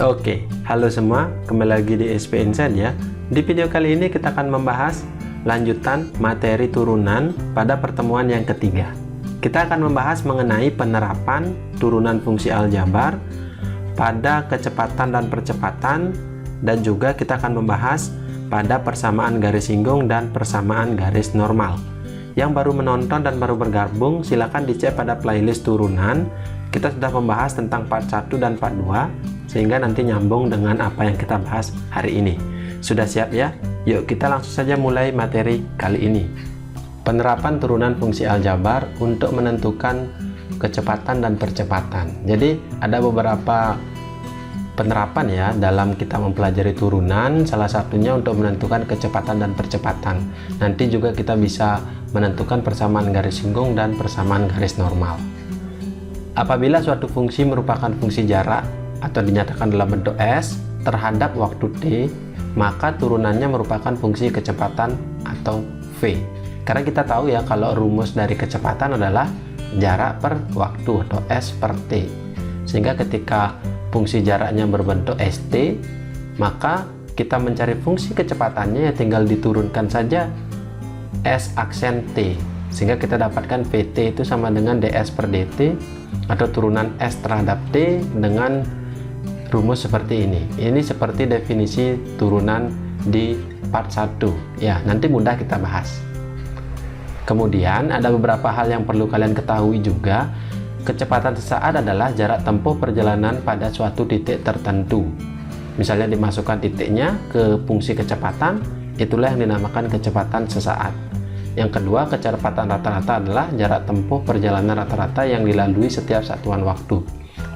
Oke, halo semua, kembali lagi di SP Insight ya. Di video kali ini kita akan membahas lanjutan materi turunan pada pertemuan yang ketiga. Kita akan membahas mengenai penerapan turunan fungsi aljabar pada kecepatan dan percepatan, dan juga kita akan membahas pada persamaan garis singgung dan persamaan garis normal. Yang baru menonton dan baru bergabung, silakan dicek pada playlist turunan. Kita sudah membahas tentang part 1 dan part 2, sehingga nanti nyambung dengan apa yang kita bahas hari ini. Sudah siap ya? Yuk kita langsung saja mulai materi kali ini. Penerapan turunan fungsi aljabar untuk menentukan kecepatan dan percepatan. Jadi ada beberapa penerapan ya dalam kita mempelajari turunan, salah satunya untuk menentukan kecepatan dan percepatan. Nanti juga kita bisa menentukan persamaan garis singgung dan persamaan garis normal. Apabila suatu fungsi merupakan fungsi jarak atau dinyatakan dalam bentuk S terhadap waktu T, maka turunannya merupakan fungsi kecepatan atau V. Karena kita tahu ya kalau rumus dari kecepatan adalah jarak per waktu atau S per T. Sehingga ketika fungsi jaraknya berbentuk ST, maka kita mencari fungsi kecepatannya ya tinggal diturunkan saja S aksen T. Sehingga kita dapatkan VT itu sama dengan DS per DT, atau turunan S terhadap T dengan rumus seperti ini. Ini seperti definisi turunan di part 1 ya, nanti mudah kita bahas. Kemudian ada beberapa hal yang perlu kalian ketahui juga. Kecepatan sesaat adalah jarak tempuh perjalanan pada suatu titik tertentu. Misalnya dimasukkan titiknya ke fungsi kecepatan, itulah yang dinamakan kecepatan sesaat. Yang kedua, kecepatan rata-rata adalah jarak tempuh perjalanan rata-rata yang dilalui setiap satuan waktu.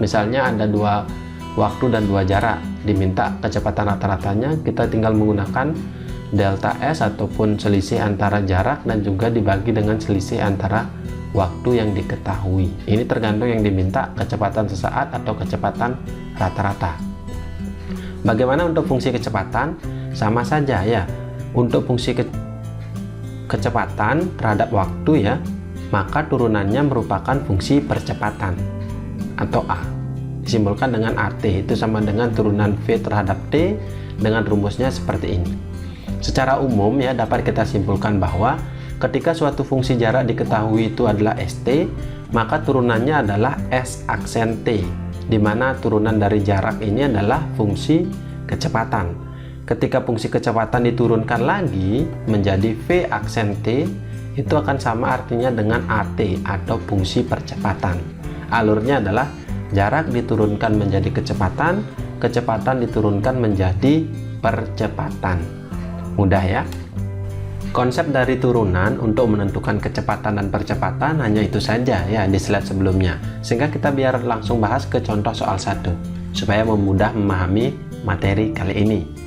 Misalnya ada dua waktu dan dua jarak, diminta kecepatan rata-ratanya, kita tinggal menggunakan delta S ataupun selisih antara jarak dan juga dibagi dengan selisih antara waktu yang diketahui. Ini tergantung yang diminta, kecepatan sesaat atau kecepatan rata-rata. Bagaimana untuk fungsi kecepatan? Sama saja ya. Untuk fungsi kecepatan terhadap waktu ya, maka turunannya merupakan fungsi percepatan atau A, disimbolkan dengan AT, itu sama dengan turunan V terhadap T dengan rumusnya seperti ini. Secara umum ya dapat kita simpulkan bahwa ketika suatu fungsi jarak diketahui itu adalah ST, maka turunannya adalah S aksen T, di mana turunan dari jarak ini adalah fungsi kecepatan. Ketika fungsi kecepatan diturunkan lagi menjadi V aksen T, itu akan sama artinya dengan AT atau fungsi percepatan. Alurnya adalah jarak diturunkan menjadi kecepatan, kecepatan diturunkan menjadi percepatan. Mudah ya? Konsep dari turunan untuk menentukan kecepatan dan percepatan hanya itu saja ya di slide sebelumnya. Sehingga kita biar langsung bahas ke contoh soal 1 supaya memudah memahami materi kali ini.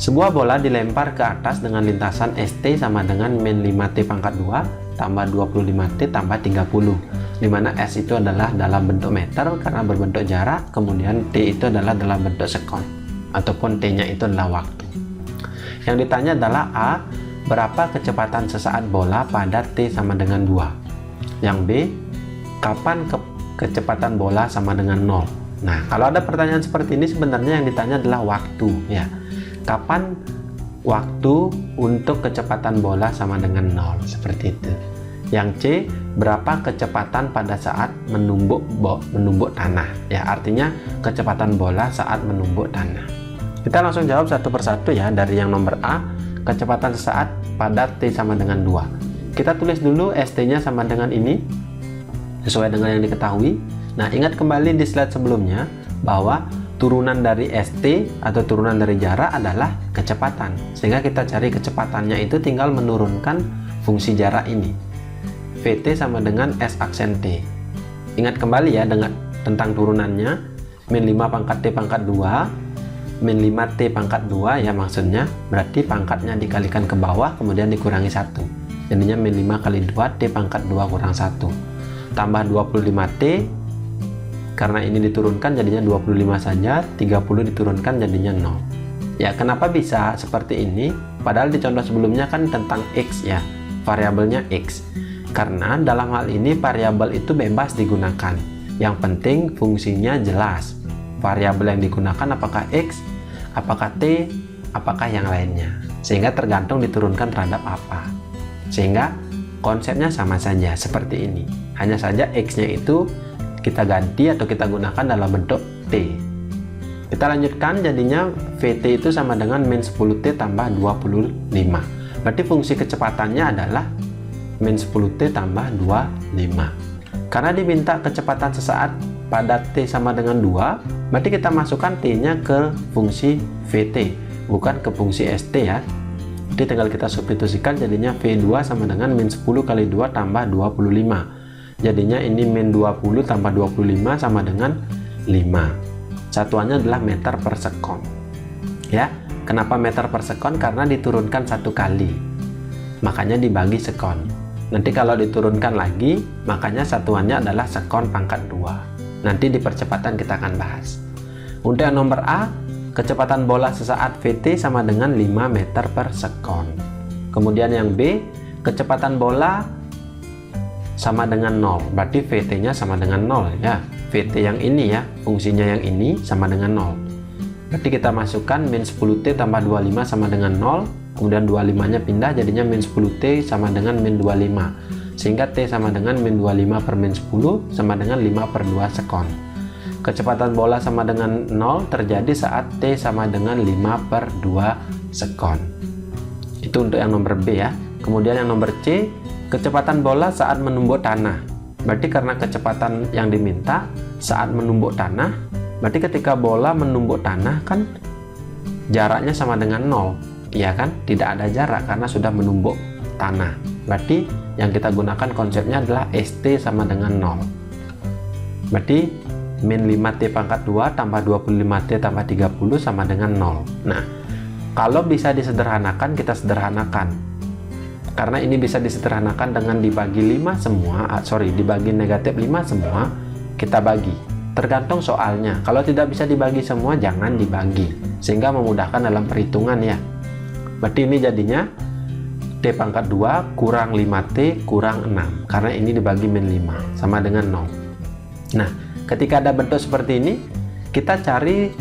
Sebuah bola dilempar ke atas dengan lintasan ST sama dengan min 5T pangkat 2 tambah 25T tambah 30, dimana S itu adalah dalam bentuk meter karena berbentuk jarak, kemudian T itu adalah dalam bentuk sekon, ataupun T nya itu adalah waktu. Yang ditanya adalah A, berapa kecepatan sesaat bola pada T sama dengan 2. Yang B, kapan kecepatan bola sama dengan 0. Nah, kalau ada pertanyaan seperti ini sebenarnya yang ditanya adalah waktu ya. Kapan waktu untuk kecepatan bola sama dengan 0, seperti itu. Yang C, berapa kecepatan pada saat menumbuk tanah ya, artinya kecepatan bola saat menumbuk tanah. Kita langsung jawab satu persatu ya. Dari yang nomor A, kecepatan sesaat pada T sama dengan 2. Kita tulis dulu ST nya sama dengan ini sesuai dengan yang diketahui. Nah, ingat kembali di slide sebelumnya bahwa turunan dari ST atau turunan dari jarak adalah kecepatan, sehingga kita cari kecepatannya itu tinggal menurunkan fungsi jarak ini. VT sama dengan S aksen T. Ingat kembali ya dengan tentang turunannya, min 5 pangkat T pangkat 2, min 5T pangkat 2 ya, maksudnya berarti pangkatnya dikalikan ke bawah kemudian dikurangi 1, jadinya min 5 kali 2 T pangkat 2 kurang 1 tambah 25T. Karena ini diturunkan jadinya 25 saja, 30 diturunkan jadinya 0. Ya, kenapa bisa seperti ini? Padahal di contoh sebelumnya kan tentang X ya, variabelnya X. Karena dalam hal ini variabel itu bebas digunakan. Yang penting fungsinya jelas. variabel yang digunakan apakah X, apakah T, apakah yang lainnya, sehingga tergantung diturunkan terhadap apa. Sehingga konsepnya sama saja seperti ini, hanya saja X nya itu kita ganti atau kita gunakan dalam bentuk T. Kita lanjutkan, jadinya VT itu sama dengan min 10T tambah 25. Berarti fungsi kecepatannya adalah min 10T tambah 25. Karena diminta kecepatan sesaat pada T sama dengan 2, berarti kita masukkan T nya ke fungsi VT, bukan ke fungsi ST ya. Jadi tinggal kita substitusikan, jadinya V2 sama dengan min 10 kali 2 tambah 25. Jadinya ini min 20 tambah 25 sama dengan 5. Satuannya adalah meter per sekon. Ya, kenapa meter per sekon? Karena diturunkan satu kali, makanya dibagi sekon. Nanti kalau diturunkan lagi, makanya satuannya adalah sekon pangkat 2. Nanti di percepatan kita akan bahas. Untuk yang nomor A, kecepatan bola sesaat VT sama dengan 5 meter per sekon. Kemudian yang B, kecepatan bola sama dengan 0, berarti VT nya sama dengan 0 ya. VT yang ini ya, fungsinya yang ini sama dengan 0. Berarti kita masukkan min 10T tambah 25 sama dengan 0, kemudian 25 nya pindah, jadinya min 10T sama dengan min 25, sehingga T sama dengan min 25 per min 10 sama dengan 5 per 2 sekon. Kecepatan bola sama dengan 0 terjadi saat T sama dengan 5 per 2 sekon. Itu untuk yang nomor B ya. Kemudian yang nomor C, kecepatan bola saat menumbuk tanah. Berarti karena kecepatan yang diminta saat menumbuk tanah, berarti ketika bola menumbuk tanah kan jaraknya sama dengan 0, ya kan? Tidak ada jarak karena sudah menumbuk tanah. Berarti yang kita gunakan konsepnya adalah ST sama dengan 0. Berarti min 5T pangkat 2 tambah 25T tambah 30 sama dengan 0. Nah, kalau bisa disederhanakan, kita sederhanakan. Karena ini bisa disederhanakan dengan dibagi 5 semua, dibagi negatif 5 semua, kita bagi. Tergantung soalnya. Kalau tidak bisa dibagi semua, jangan dibagi, sehingga memudahkan dalam perhitungan ya. Berarti ini jadinya T pangkat 2 kurang 5T kurang 6, karena ini dibagi min 5 sama dengan 0. Nah, ketika ada bentuk seperti ini, kita cari,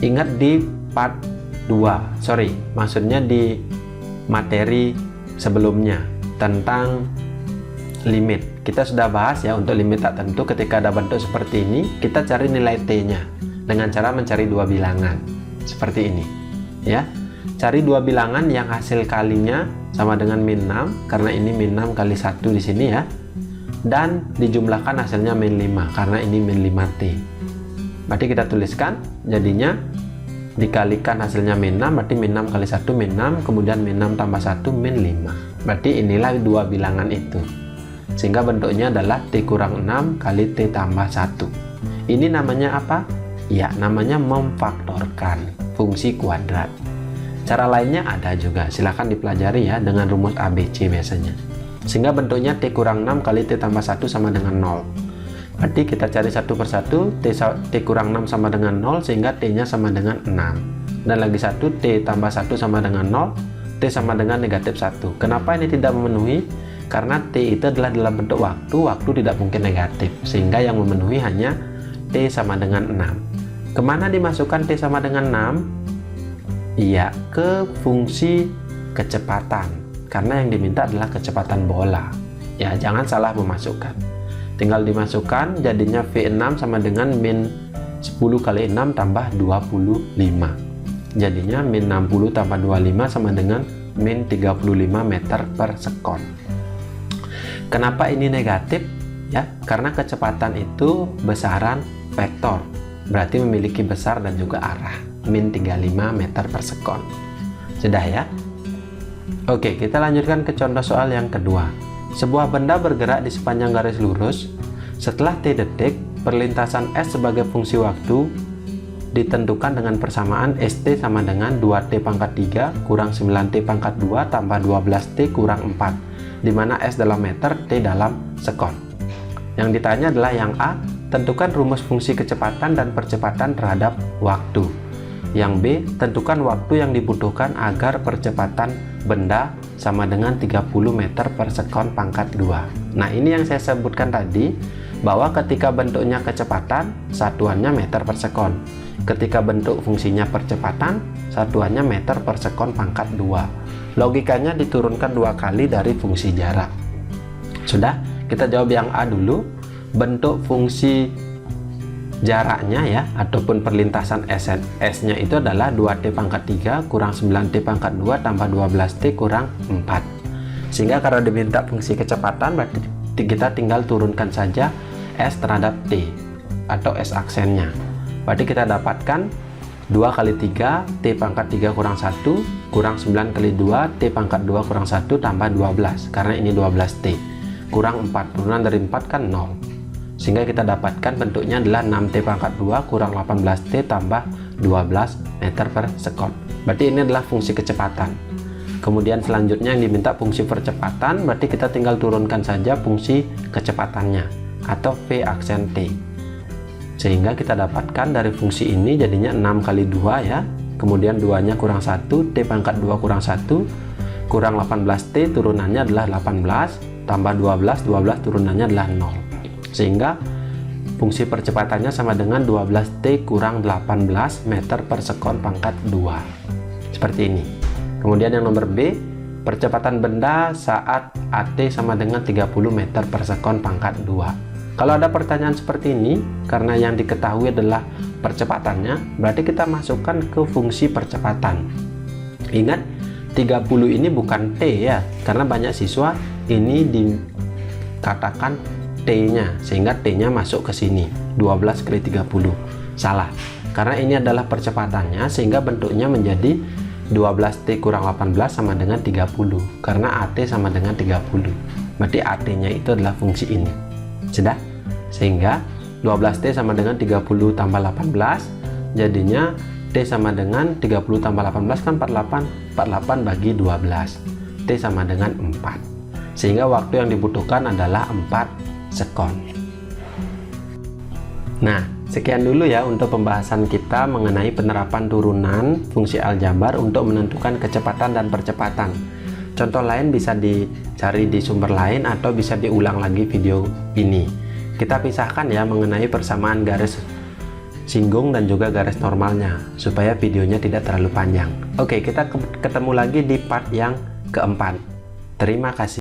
ingat di part 2, maksudnya di materi sebelumnya tentang limit. Kita sudah bahas ya, untuk limit tak tentu ketika ada bentuk seperti ini, kita cari nilai T nya dengan cara mencari dua bilangan seperti ini ya. Cari dua bilangan yang hasil kalinya sama dengan min 6, karena ini min 6 kali 1 di sini ya, dan dijumlahkan hasilnya min 5 karena ini min 5T. Berarti kita tuliskan, jadinya dikalikan hasilnya min 6, berarti min 6 kali 1 min 6, kemudian min 6 tambah 1 min 5. Berarti inilah dua bilangan itu, sehingga bentuknya adalah T kurang 6 kali T tambah 1. Ini namanya apa? Ya, namanya memfaktorkan fungsi kuadrat. Cara lainnya ada juga, silahkan dipelajari ya dengan rumus ABC biasanya. Sehingga bentuknya T kurang 6 kali T tambah 1 sama dengan 0. Berarti kita cari satu persatu, T kurang 6 sama dengan 0, sehingga T nya sama dengan 6. Dan lagi satu, T tambah 1 sama dengan 0, T sama dengan negatif 1. Kenapa ini tidak memenuhi? Karena T itu adalah dalam bentuk waktu tidak mungkin negatif, sehingga yang memenuhi hanya T sama dengan 6. Kemana dimasukkan T sama dengan 6? Iya, ke fungsi kecepatan, karena yang diminta adalah kecepatan bola. Ya, jangan salah memasukkan. Tinggal dimasukkan, jadinya V6 sama dengan min 10 kali 6 tambah 25. Jadinya min 60 tambah 25 sama dengan min 35 meter per sekon. Kenapa ini negatif? Ya, karena kecepatan itu besaran vektor, berarti memiliki besar dan juga arah, min 35 meter per sekon. Sudah ya? Oke, kita lanjutkan ke contoh soal yang kedua. Sebuah benda bergerak di sepanjang garis lurus. Setelah T detik, perlintasan S sebagai fungsi waktu ditentukan dengan persamaan ST sama dengan 2T pangkat 3 kurang 9T pangkat 2 tambah 12T kurang 4, di mana S dalam meter, T dalam sekon. Yang ditanya adalah yang A, tentukan rumus fungsi kecepatan dan percepatan terhadap waktu. Yang B, tentukan waktu yang dibutuhkan agar percepatan benda sama dengan 30 meter per sekon pangkat 2. Nah, ini yang saya sebutkan tadi, bahwa ketika bentuknya kecepatan, satuannya meter per sekon. Ketika bentuk fungsinya percepatan, satuannya meter per sekon pangkat 2. Logikanya diturunkan 2 kali dari fungsi jarak. Sudah, kita jawab yang A dulu. Bentuk fungsi jaraknya ya, ataupun perlintasan S-nya itu adalah 2T pangkat 3 kurang 9T pangkat 2 tambah 12T kurang 4. Sehingga kalau diminta fungsi kecepatan, berarti kita tinggal turunkan saja S terhadap T atau S aksennya. Berarti kita dapatkan 2 kali 3 T pangkat 3 kurang 1 kurang 9 kali 2 T pangkat 2 kurang 1 tambah 12, karena ini 12T kurang 4, turunan dari 4 kan 0, sehingga kita dapatkan bentuknya adalah 6T pangkat 2 kurang 18T tambah 12 meter per sekon. Berarti ini adalah fungsi kecepatan. Kemudian selanjutnya yang diminta fungsi percepatan, berarti kita tinggal turunkan saja fungsi kecepatannya atau V aksen T, sehingga kita dapatkan dari fungsi ini jadinya 6 kali 2 ya, kemudian 2 nya kurang 1, T pangkat 2 kurang 1 kurang 18T, turunannya adalah 18 tambah 12, 12 turunannya adalah 0, sehingga fungsi percepatannya sama dengan 12T kurang 18 meter per sekon pangkat 2, seperti ini. Kemudian yang nomor B, percepatan benda saat AT sama dengan 30 meter per sekon pangkat 2. Kalau ada pertanyaan seperti ini, karena yang diketahui adalah percepatannya, berarti kita masukkan ke fungsi percepatan. Ingat, 30 ini bukan T ya, karena banyak siswa ini dikatakan T-nya, sehingga T-nya masuk ke sini, 12 kali 30. Salah, karena ini adalah percepatannya, sehingga bentuknya menjadi 12T kurang 18 sama dengan 30, karena AT sama dengan 30. Berarti AT-nya itu adalah fungsi ini. Sudah? Sehingga 12T sama dengan 30 tambah 18, jadinya T sama dengan 30 tambah 18 kan 48, 48 bagi 12, T sama dengan 4, sehingga waktu yang dibutuhkan adalah 4 sekon. Nah, sekian dulu ya untuk pembahasan kita mengenai penerapan turunan fungsi aljabar untuk menentukan kecepatan dan percepatan. Contoh lain bisa dicari di sumber lain atau bisa diulang lagi video ini. Kita pisahkan ya mengenai persamaan garis singgung dan juga garis normalnya, supaya videonya tidak terlalu panjang. Oke, kita ketemu lagi di part yang keempat. Terima kasih.